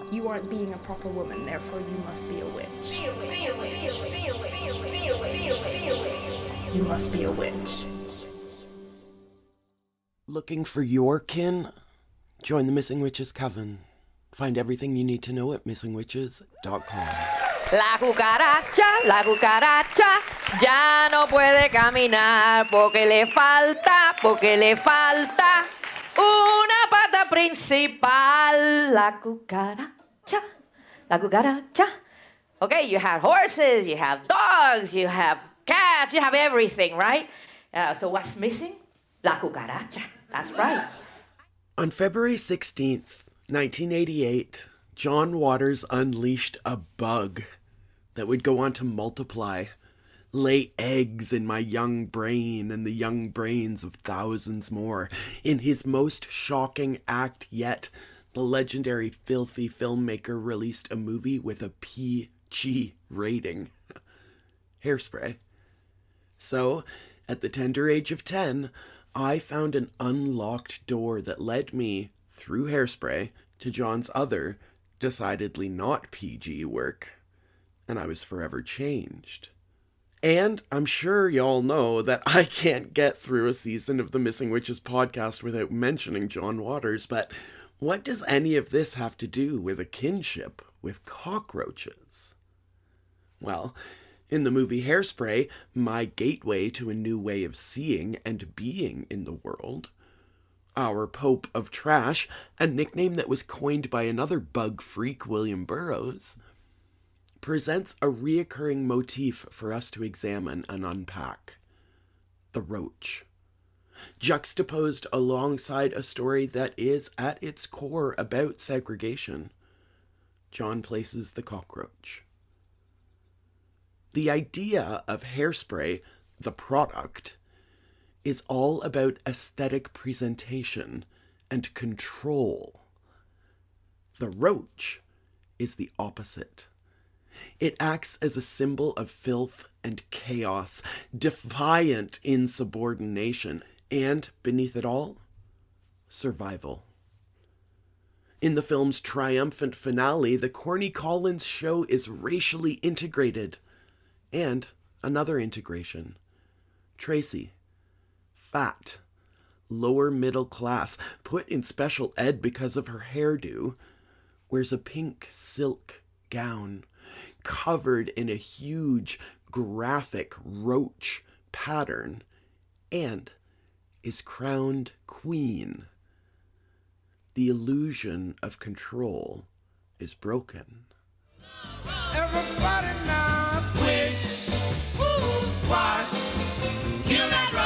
You aren't being a proper woman, therefore you must be a witch. You must be a witch. Looking for your kin? Join the Missing Witches Coven. Find everything you need to know at missingwitches.com. La cucaracha, ya no puede caminar porque le falta una pata principal. La cucaracha. Okay, you have horses, you have dogs, you have cats, you have everything, right? So what's missing? La cucaracha. That's right. On February 16th, 1988, John Waters unleashed a bug that would go on to multiply, lay eggs in my young brain and the young brains of thousands more. In his most shocking act yet, the legendary filthy filmmaker released a movie with a PG rating. Hairspray. So, at the tender age of 10, I found an unlocked door that led me, through Hairspray, to John's other, decidedly not PG work. And I was forever changed. And I'm sure y'all know that I can't get through a season of the Missing Witches podcast without mentioning John Waters, but what does any of this have to do with a kinship with cockroaches? Well, in the movie Hairspray, my gateway to a new way of seeing and being in the world, our Pope of Trash, a nickname that was coined by another bug freak, William Burroughs, presents a reoccurring motif for us to examine and unpack. The roach. Juxtaposed alongside a story that is, at its core, about segregation, John places the cockroach. The idea of Hairspray, the product, is all about aesthetic presentation and control. The roach is the opposite. It acts as a symbol of filth and chaos, defiant insubordination, and, beneath it all, survival. In the film's triumphant finale, the Corny Collins show is racially integrated. And another integration. Tracy, fat, lower middle class, put in special ed because of her hairdo, wears a pink silk gown, covered in a huge graphic roach pattern, and is crowned queen. The illusion of control is broken. Everybody now squish, squash, kill that roach.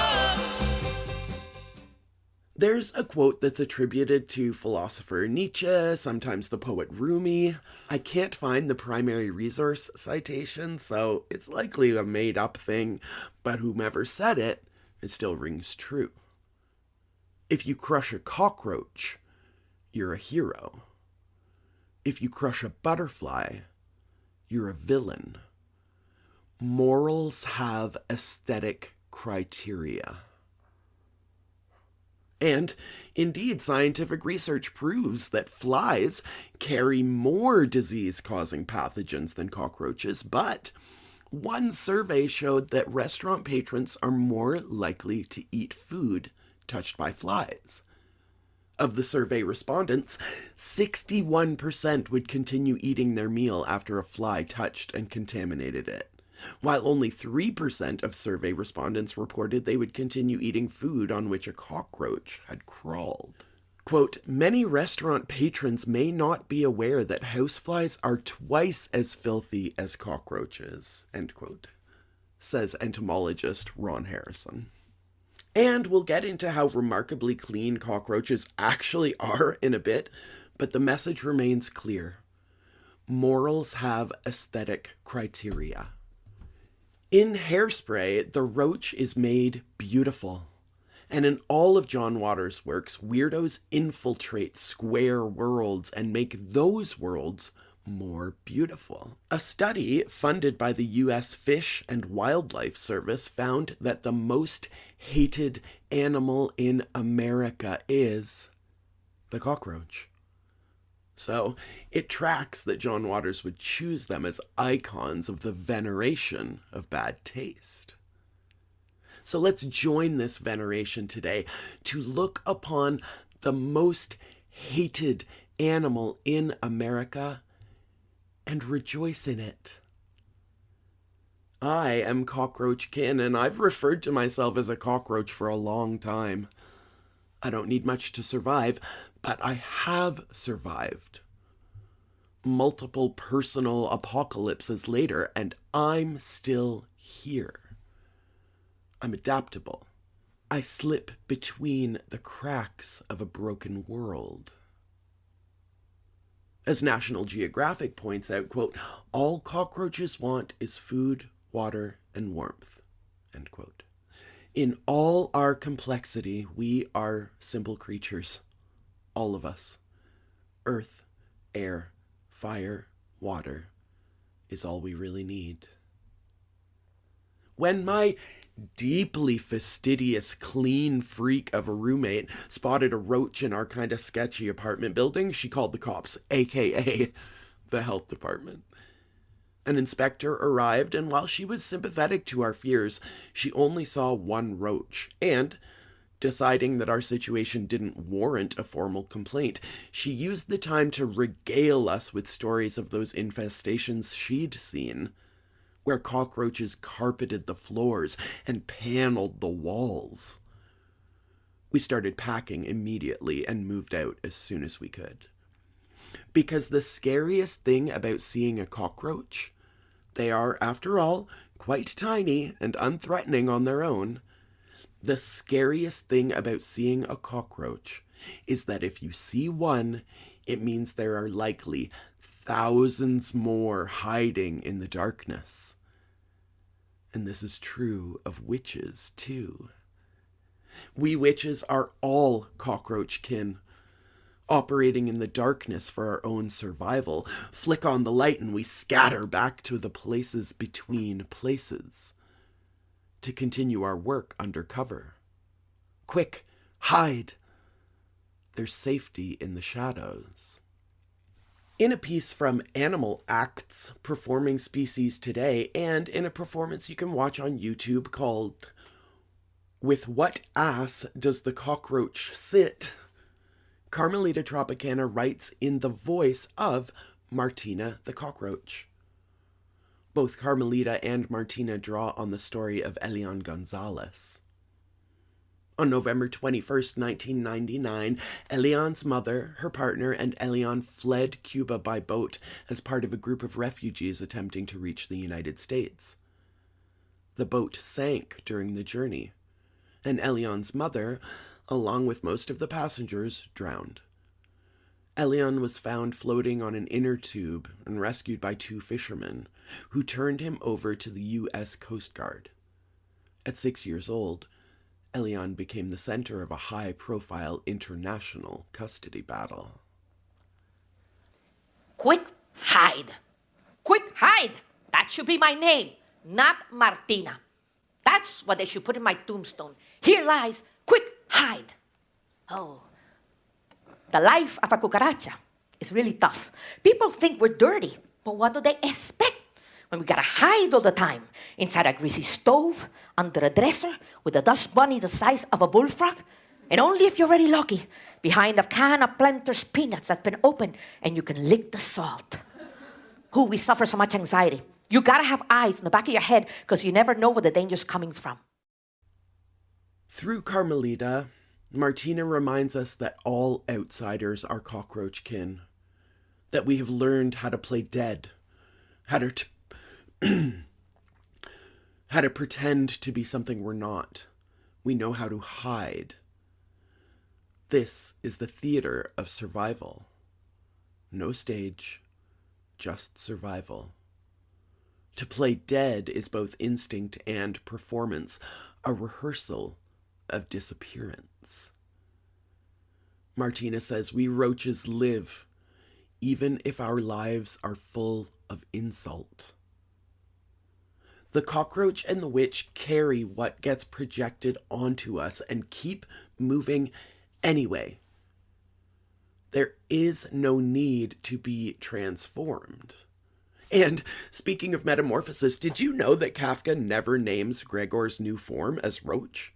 There's a quote that's attributed to philosopher Nietzsche, sometimes the poet Rumi. I can't find the primary resource citation, so it's likely a made-up thing, but whomever said it, it still rings true. If you crush a cockroach, you're a hero. If you crush a butterfly, you're a villain. Morals have aesthetic criteria. And, indeed, scientific research proves that flies carry more disease-causing pathogens than cockroaches, but one survey showed that restaurant patrons are more likely to eat food touched by flies. Of the survey respondents, 61% would continue eating their meal after a fly touched and contaminated it, while only 3% of survey respondents reported they would continue eating food on which a cockroach had crawled. Quote, many restaurant patrons may not be aware that houseflies are twice as filthy as cockroaches, end quote, says entomologist Ron Harrison. And we'll get into how remarkably clean cockroaches actually are in a bit, but the message remains clear. Morals have aesthetic criteria. In Hairspray, the roach is made beautiful. And in all of John Waters' works, weirdos infiltrate square worlds and make those worlds more beautiful. A study funded by the U.S. Fish and Wildlife Service found that the most hated animal in America is the cockroach. So it tracks that John Waters would choose them as icons of the veneration of bad taste. So let's join this veneration today to look upon the most hated animal in America and rejoice in it. I am Cockroach Kin, and I've referred to myself as a cockroach for a long time. I don't need much to survive, but I have survived multiple personal apocalypses later, and I'm still here. I'm adaptable. I slip between the cracks of a broken world. As National Geographic points out, quote, all cockroaches want is food, water, and warmth, end quote. In all our complexity, we are simple creatures, all of us. Earth, air, fire, water is all we really need. When my deeply fastidious, clean freak of a roommate spotted a roach in our kind of sketchy apartment building, she called the cops, aka the health department. An inspector arrived, and while she was sympathetic to our fears, she only saw one roach, and, deciding that our situation didn't warrant a formal complaint, she used the time to regale us with stories of those infestations she'd seen, where cockroaches carpeted the floors and paneled the walls. We started packing immediately and moved out as soon as we could. Because the scariest thing about seeing a cockroach, they are, after all, quite tiny and unthreatening on their own. The scariest thing about seeing a cockroach is that if you see one, it means there are likely thousands more hiding in the darkness. And this is true of witches, too. We witches are all cockroach kin, operating in the darkness for our own survival. Flick on the light and we scatter back to the places between places to continue our work under cover. Quick, hide! There's safety in the shadows. In a piece from Animal Acts, Performing Species Today, and in a performance you can watch on YouTube called With What Ass Does the Cockroach Sit?, Carmelita Tropicana writes in the voice of Martina the cockroach. Both Carmelita and Martina draw on the story of Elian Gonzalez. On November 21st, 1999, Elian's mother, her partner, and Elian fled Cuba by boat as part of a group of refugees attempting to reach the United States. The boat sank during the journey, and Elian's mother, along with most of the passengers, drowned. Elian was found floating on an inner tube and rescued by two fishermen, who turned him over to the U.S. Coast Guard. At 6 years old, Elian became the center of a high-profile international custody battle. Quick, hide. Quick, hide. That should be my name, not Martina. That's what they should put in my tombstone. Here lies, quick, hide. Oh, the life of a cucaracha is really tough. People think we're dirty, but what do they expect when we gotta hide all the time? Inside a greasy stove, under a dresser, with a dust bunny the size of a bullfrog, and only if you're very lucky, behind a can of Planters peanuts that's been opened and you can lick the salt. We suffer so much anxiety. You gotta have eyes in the back of your head because you never know where the danger's coming from. Through Carmelita, Martina reminds us that all outsiders are cockroach kin, that we have learned how to play dead, how to pretend to be something we're not. We know how to hide. This is the theater of survival. No stage, just survival. To play dead is both instinct and performance, a rehearsal of disappearance. Martina says we roaches live, even if our lives are full of insult. The cockroach and the witch carry what gets projected onto us and keep moving anyway. There is no need to be transformed. And speaking of metamorphosis, did you know that Kafka never names Gregor's new form as Roach?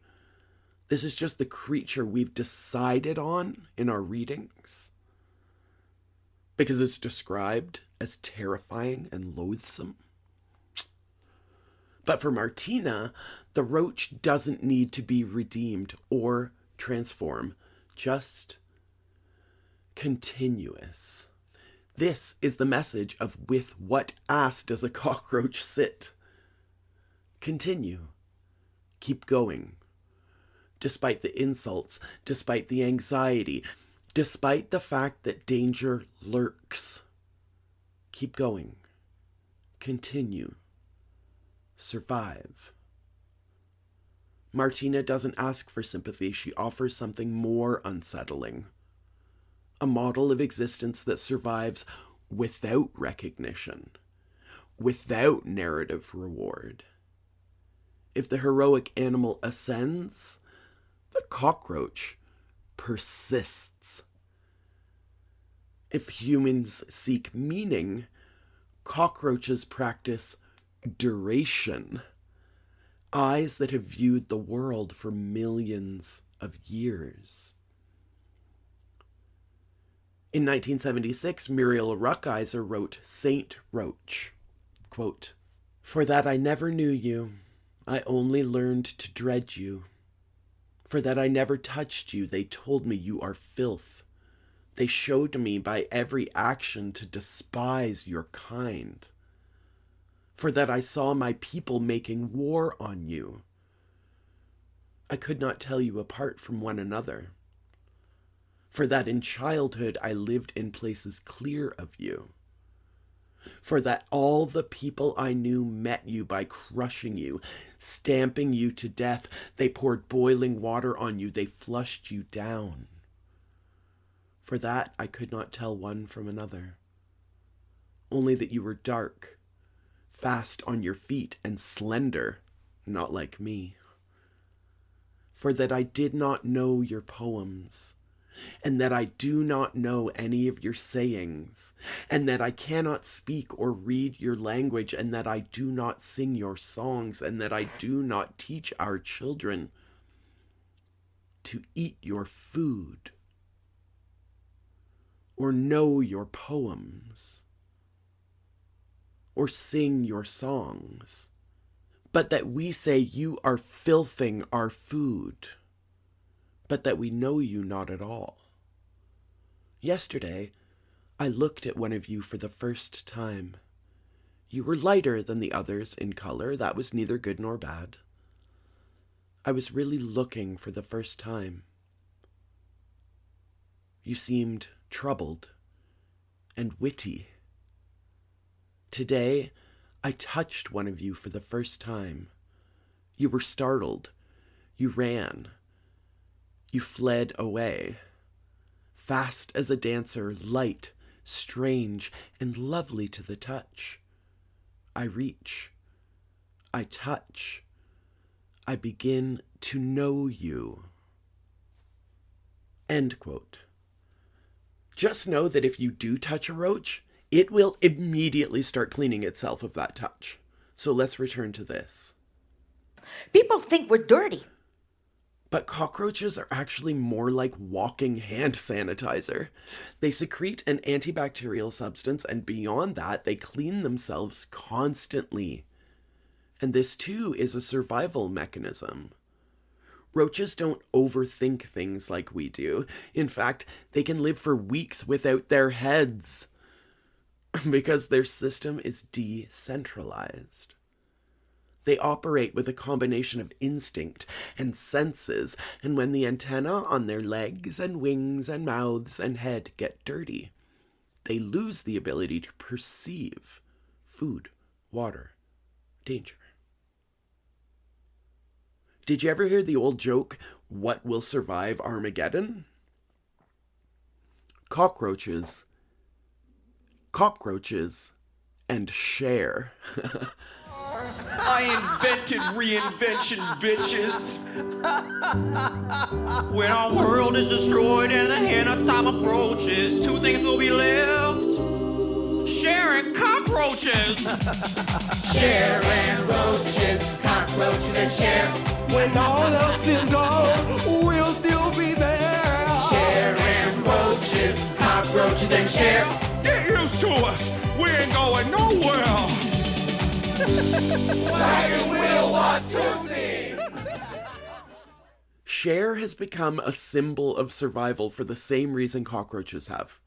This is just the creature we've decided on in our readings, because it's described as terrifying and loathsome. But for Martina, the roach doesn't need to be redeemed or transform, just continuous. This is the message of with what ass does a cockroach sit? Continue. Keep going. Despite the insults, despite the anxiety, despite the fact that danger lurks. Keep going. Continue. Survive. Martina doesn't ask for sympathy. She offers something more unsettling. A model of existence that survives without recognition, without narrative reward. If the heroic animal ascends, the cockroach persists. If humans seek meaning, cockroaches practice duration. Eyes that have viewed the world for millions of years. In 1976, Muriel Rukeyser wrote Saint Roach, quote, "For that I never knew you, I only learned to dread you. For that I never touched you, they told me you are filth. They showed me by every action to despise your kind. For that I saw my people making war on you. I could not tell you apart from one another. For that in childhood I lived in places clear of you. For that all the people I knew met you by crushing you, stamping you to death. They poured boiling water on you. They flushed you down. For that I could not tell one from another. Only that you were dark, fast on your feet, and slender, not like me. For that I did not know your poems, and that I do not know any of your sayings, and that I cannot speak or read your language, and that I do not sing your songs, and that I do not teach our children to eat your food, or know your poems, or sing your songs, but that we say you are filthing our food, but that we know you not at all. Yesterday, I looked at one of you for the first time. You were lighter than the others in color. That was neither good nor bad. I was really looking for the first time. You seemed troubled and witty. Today, I touched one of you for the first time. You were startled. You ran. You fled away. Fast as a dancer, light, strange, and lovely to the touch. I reach. I touch. I begin to know you." End quote. Just know that if you do touch a roach, it will immediately start cleaning itself of that touch. So let's return to this. People think we're dirty. But cockroaches are actually more like walking hand sanitizer. They secrete an antibacterial substance, and beyond that, they clean themselves constantly. And this too is a survival mechanism. Roaches don't overthink things like we do. In fact, they can live for weeks without their heads because their system is decentralized. They operate with a combination of instinct and senses, and when the antennae on their legs and wings and mouths and head get dirty, they lose the ability to perceive food, water, danger. Did you ever hear the old joke, what will survive Armageddon? Cockroaches, and share. I invented reinvention, bitches. When our world is destroyed and the end of time approaches, two things will be left: Cher and cockroaches. Cher and roaches, cockroaches and Cher. When all else is gone, we'll still be there. Cher and roaches, cockroaches and Cher. Get used to us. We ain't going nowhere. Wagon wheel wants to see. Cher has become a symbol of survival for the same reason cockroaches have.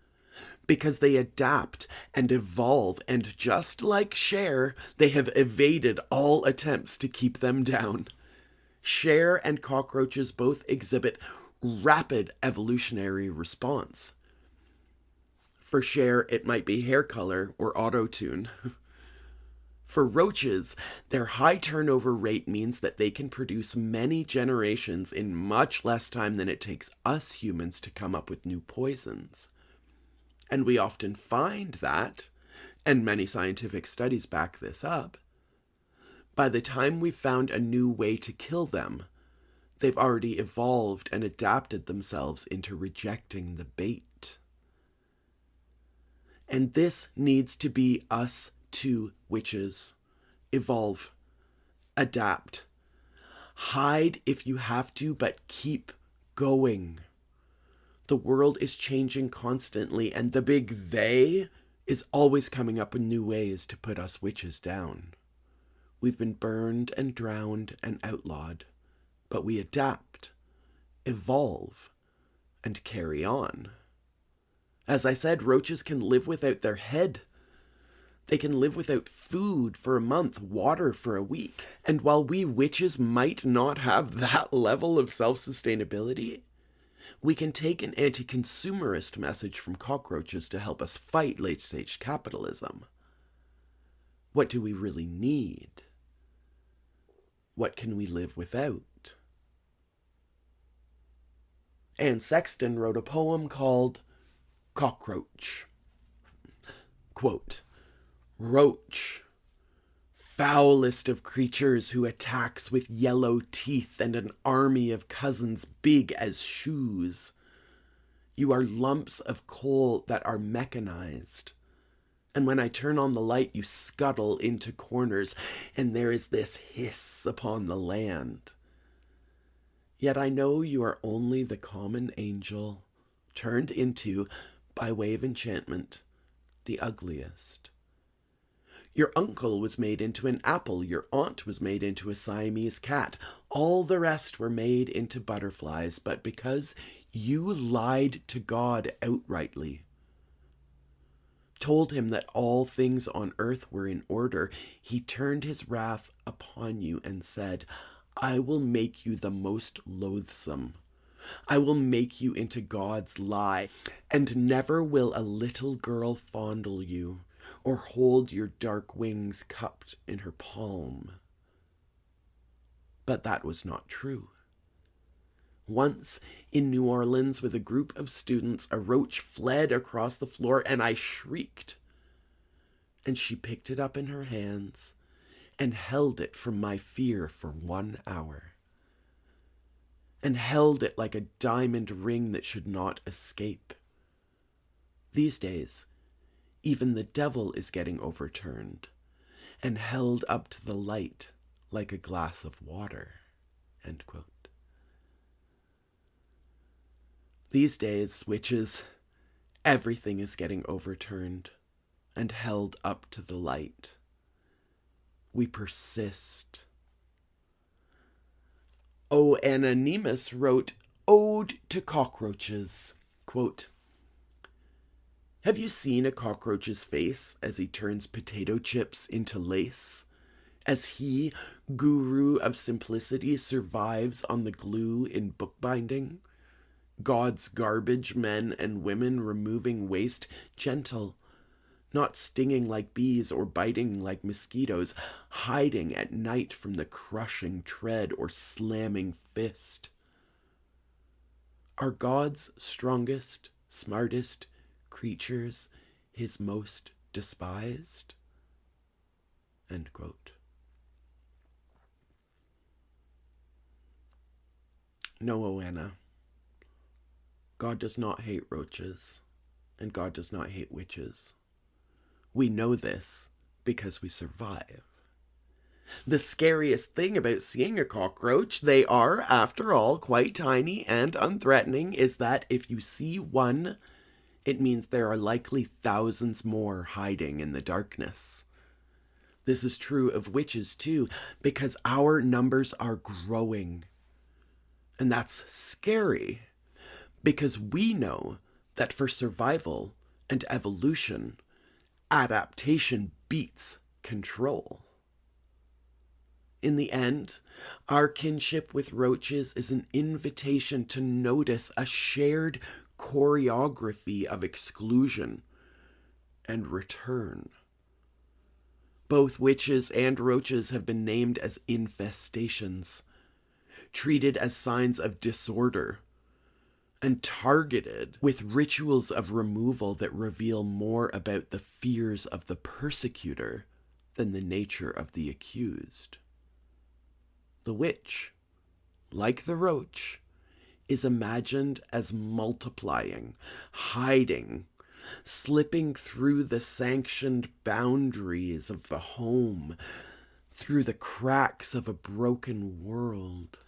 Because they adapt and evolve, and just like Cher, they have evaded all attempts to keep them down. Cher and cockroaches both exhibit rapid evolutionary response. For Cher, it might be hair color or auto-tune. For roaches, their high turnover rate means that they can produce many generations in much less time than it takes us humans to come up with new poisons. And we often find that, and many scientific studies back this up, by the time we've found a new way to kill them, they've already evolved and adapted themselves into rejecting the bait. And this needs to be us too, witches. Evolve. Adapt. Hide if you have to, but keep going. The world is changing constantly, and the big they is always coming up with new ways to put us witches down. We've been burned and drowned and outlawed, but we adapt, evolve, and carry on. As I said, roaches can live without their head. They can live without food for a month, water for a week. And while we witches might not have that level of self-sustainability, we can take an anti-consumerist message from cockroaches to help us fight late-stage capitalism. What do we really need? What can we live without? Anne Sexton wrote a poem called Cockroach. Quote, "Roach, foulest of creatures who attacks with yellow teeth and an army of cousins big as shoes. You are lumps of coal that are mechanized. And when I turn on the light, you scuttle into corners, and there is this hiss upon the land. Yet I know you are only the common angel, turned into, by way of enchantment, the ugliest. Your uncle was made into an apple, your aunt was made into a Siamese cat, all the rest were made into butterflies, but because you lied to God outrightly, told him that all things on earth were in order, he turned his wrath upon you and said, I will make you the most loathsome. I will make you into God's lie, and never will a little girl fondle you, or hold your dark wings cupped in her palm. But that was not true. Once, in New Orleans, with a group of students, a roach fled across the floor, and I shrieked. And she picked it up in her hands and held it from my fear for 1 hour. And held it like a diamond ring that should not escape. These days, even the devil is getting overturned and held up to the light like a glass of water." End quote. These days, witches, everything is getting overturned and held up to the light. We persist. O. Anonymous wrote, Ode to Cockroaches. Quote, "Have you seen a cockroach's face as he turns potato chips into lace? As he, guru of simplicity, survives on the glue in bookbinding? God's garbage men and women removing waste, gentle, not stinging like bees or biting like mosquitoes, hiding at night from the crushing tread or slamming fist. Are God's strongest, smartest creatures his most despised?" End quote. No, Oanna. God does not hate roaches, and God does not hate witches. We know this because we survive. The scariest thing about seeing a cockroach, they are, after all, quite tiny and unthreatening, is that if you see one, it means there are likely thousands more hiding in the darkness. This is true of witches too, because our numbers are growing. And that's scary, because we know that for survival and evolution, adaptation beats control. In the end, our kinship with roaches is an invitation to notice a shared choreography of exclusion and return. Both witches and roaches have been named as infestations, treated as signs of disorder, and targeted with rituals of removal that reveal more about the fears of the persecutor than the nature of the accused. The witch, like the roach, is imagined as multiplying, hiding, slipping through the sanctioned boundaries of the home, through the cracks of a broken world,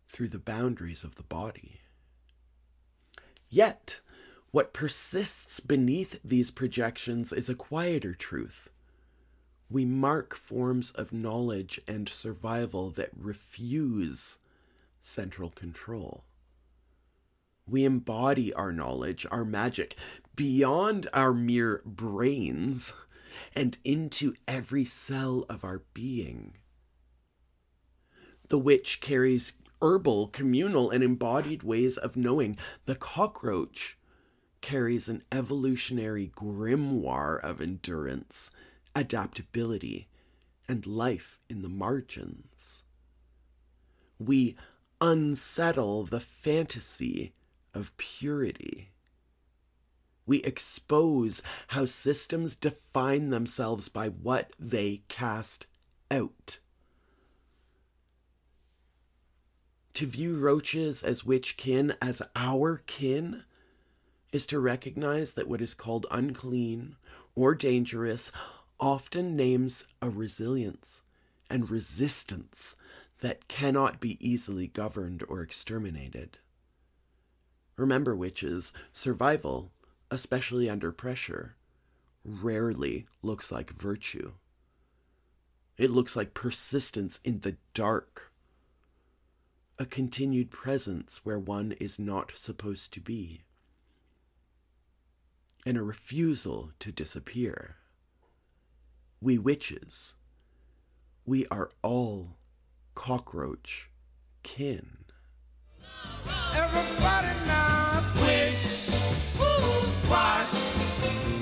through the boundaries of the body. Yet, what persists beneath these projections is a quieter truth. We mark forms of knowledge and survival that refuse central control. We embody our knowledge, our magic, beyond our mere brains and into every cell of our being. The witch carries herbal, communal, and embodied ways of knowing. The cockroach carries an evolutionary grimoire of endurance, adaptability, and life in the margins. We unsettle the fantasy of purity. We expose how systems define themselves by what they cast out. To view roaches as witch kin, as our kin, is to recognize that what is called unclean or dangerous often names a resilience and resistance that cannot be easily governed or exterminated. Remember, witches, survival, especially under pressure, rarely looks like virtue. It looks like persistence in the dark, a continued presence where one is not supposed to be, and a refusal to disappear. We witches, we are all cockroach kin. Everybody now squish, ooh, squash,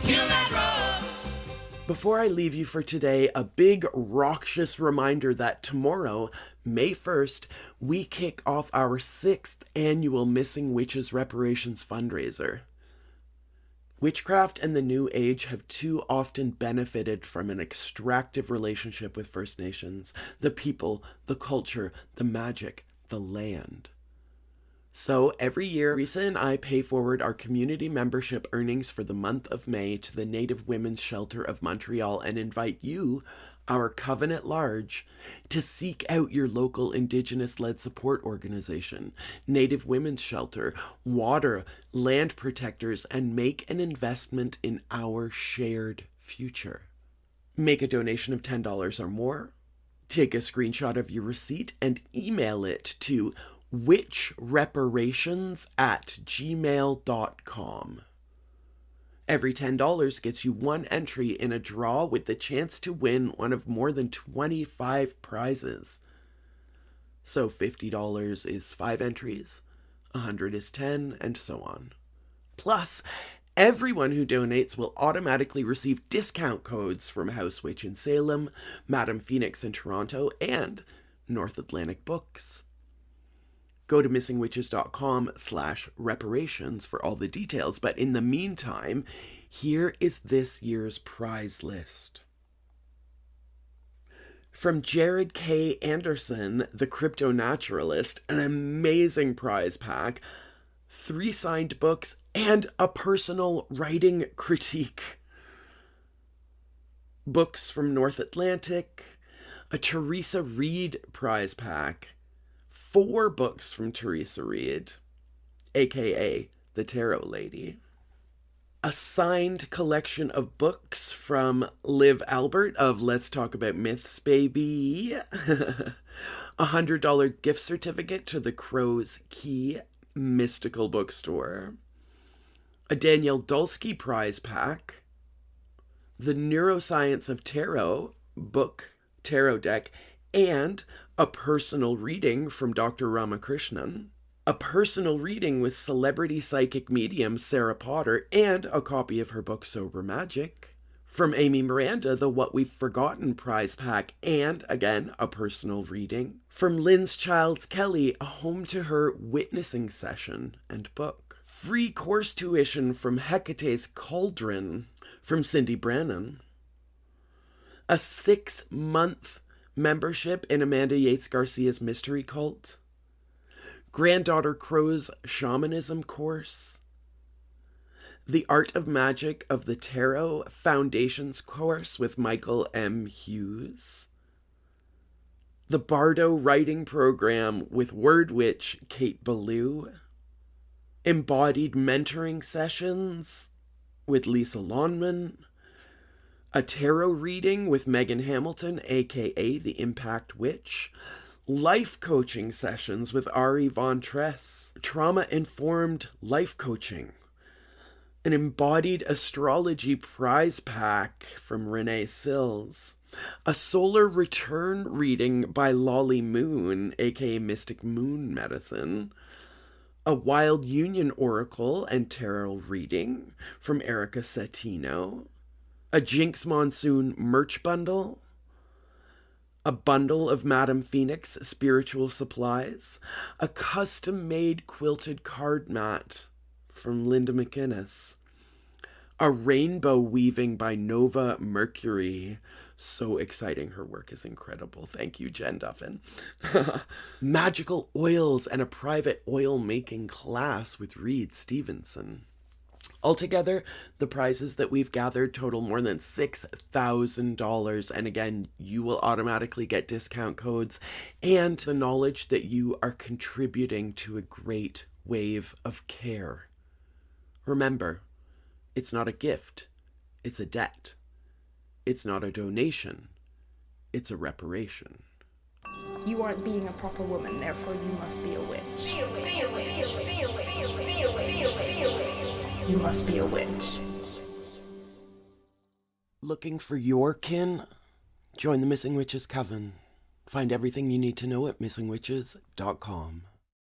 kill that roach. Before I leave you for today, a big raucous reminder that tomorrow, May 1st, we kick off our 6th annual Missing Witches Reparations fundraiser. Witchcraft and the New Age have too often benefited from an extractive relationship with First Nations, the people, the culture, the magic, the land. So every year, Risa and I pay forward our community membership earnings for the month of May to the Native Women's Shelter of Montreal and invite you, our coven at large, to seek out your local Indigenous-led support organization, Native Women's Shelter, water, land protectors, and make an investment in our shared future. Make a donation of $10 or more, take a screenshot of your receipt, and email it to witchreparations@gmail.com. Every $10 gets you one entry in a draw with the chance to win one of more than 25 prizes. So $50 is 5 entries, $100 is 10, and so on. Plus, everyone who donates will automatically receive discount codes from House Witch in Salem, Madame Phoenix in Toronto, and North Atlantic Books. Go to missingwitches.com/reparations for all the details, but in the meantime, here is this year's prize list. From Jared K. Anderson, the crypto naturalist, an amazing prize pack, 3 signed books, and a personal writing critique. Books from North Atlantic, a Teresa Reed prize pack, 4 books from Teresa Reed, aka the Tarot Lady, a signed collection of books from Liv Albert of Let's Talk About Myths, baby, a $100 gift certificate to the Crow's Key Mystical Bookstore, a Danielle Dulski prize pack, the Neuroscience of Tarot book, tarot deck, and a personal reading from Dr. Ramakrishnan, a personal reading with celebrity psychic medium Sarah Potter, and a copy of her book Sober Magic. From Amy Miranda, the What We've Forgotten prize pack, and, again, a personal reading. From Lynn's Childs Kelly, a home to her witnessing session and book. Free course tuition from Hecate's Cauldron from Cindy Brannon. A 6-month membership in Amanda Yates Garcia's Mystery Cult. Granddaughter Crow's Shamanism course. The Art of Magic of the Tarot Foundations course with Michael M. Hughes. The Bardo Writing Program with Word Witch Kate Ballou. Embodied Mentoring Sessions with Lisa Lonman. A tarot reading with Megan Hamilton, aka the Impact Witch. Life coaching sessions with Ari Von Tress. Trauma-informed life coaching. An embodied astrology prize pack from Renee Sills. A solar return reading by Lolly Moon, aka Mystic Moon Medicine. A Wild Union Oracle and Tarot reading from Erica Settino. A Jinx Monsoon merch bundle. A bundle of Madame Phoenix spiritual supplies. A custom-made quilted card mat from Linda McInnes. A rainbow weaving by Nova Mercury. So exciting. Her work is incredible. Thank you, Jen Duffin. Magical oils and a private oil making class with Reed Stevenson. Altogether, the prizes that we've gathered total more than $6,000. And again, you will automatically get discount codes and the knowledge that you are contributing to a great wave of care. Remember, it's not a gift, it's a debt. It's not a donation, it's a reparation. You aren't being a proper woman, therefore you must be a witch. You must be a witch. Looking for your kin? Join the Missing Witches Coven. Find everything you need to know at missingwitches.com.